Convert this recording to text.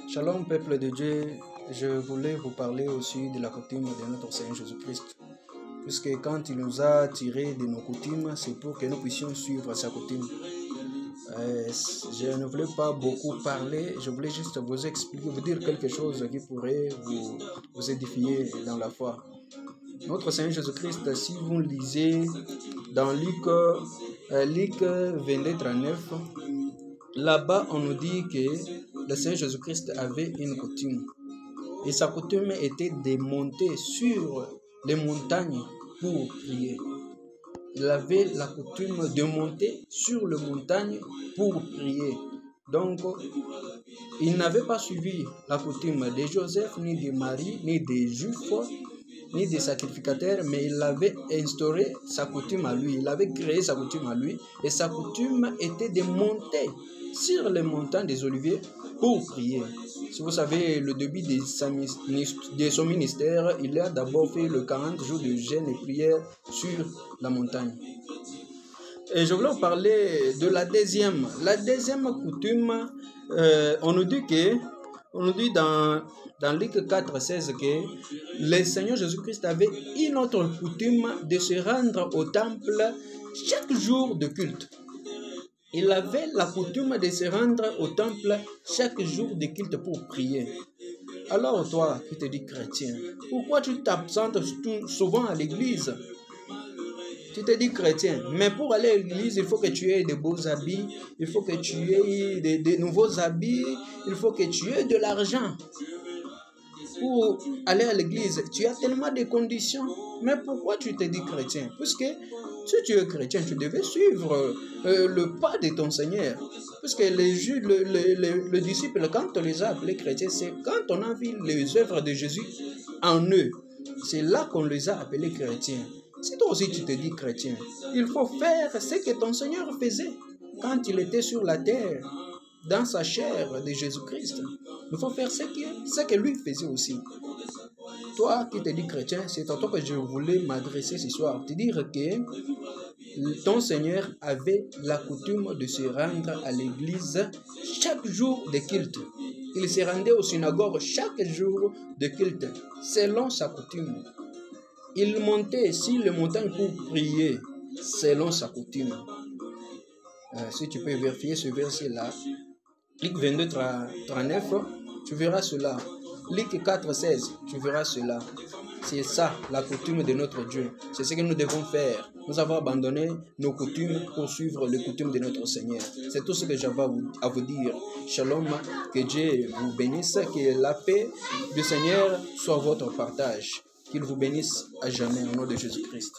Shalom, peuple de Dieu. Je voulais vous parler aussi de la coutume de notre Seigneur Jésus-Christ. Puisque quand il nous a tirés de nos coutumes, c'est pour que nous puissions suivre sa coutume. Je ne voulais pas beaucoup parler, je voulais juste vous expliquer, vous dire quelque chose qui pourrait vous édifier dans la foi. Notre Seigneur Jésus-Christ, si vous lisez dans Luc 22-39, là-bas on nous dit que le Seigneur Jésus-Christ avait une coutume. Et sa coutume était de monter sur les montagnes pour prier. Il avait la coutume de monter sur les montagnes pour prier. Donc, il n'avait pas suivi la coutume de Joseph, ni de Marie, ni des Juifs, ni des sacrificateurs, mais il avait instauré sa coutume à lui. Il avait créé sa coutume à lui. Et sa coutume était de monter sur les montagnes des Oliviers pour prier. Si vous savez, le début de son ministère, il a d'abord fait le 40 jours de jeûne et prière sur la montagne. Et je voulais vous parler de la deuxième. La deuxième coutume, on nous dit dans Luc 4,16 que le Seigneur Jésus-Christ avait une autre coutume de se rendre au temple chaque jour de culte. Il avait la coutume de se rendre au temple chaque jour de culte pour prier. Alors toi qui te dis chrétien, pourquoi tu t'absentes souvent à l'église? Tu te dis chrétien, mais pour aller à l'église, il faut que tu aies de beaux habits, il faut que tu aies de nouveaux habits, il faut que tu aies de l'argent. Pour aller à l'église, tu as tellement de conditions. Mais pourquoi tu te dis chrétien? Puisque si tu es chrétien, tu devais suivre le pas de ton Seigneur. Puisque les disciples, quand on les a appelés chrétiens, c'est quand on a vu les œuvres de Jésus en eux. C'est là qu'on les a appelés chrétiens. Si toi aussi tu te dis chrétien, il faut faire ce que ton Seigneur faisait quand il était sur la terre, dans sa chair de Jésus-Christ. Il faut faire ce que lui faisait aussi. Toi qui te dis chrétien, c'est à toi que je voulais m'adresser ce soir. Te dire que ton Seigneur avait la coutume de se rendre à l'église chaque jour de culte. Il se rendait aux synagogues chaque jour de culte, selon sa coutume. Il montait sur les montagnes pour prier, selon sa coutume. Si tu peux vérifier ce verset-là, Luc 22-39, tu verras cela. Luc 4-16, tu verras cela. C'est ça, la coutume de notre Dieu. C'est ce que nous devons faire. Nous avons abandonné nos coutumes pour suivre les coutumes de notre Seigneur. C'est tout ce que j'avais à vous dire. Shalom, que Dieu vous bénisse, que la paix du Seigneur soit votre partage. Qu'il vous bénisse à jamais au nom de Jésus-Christ.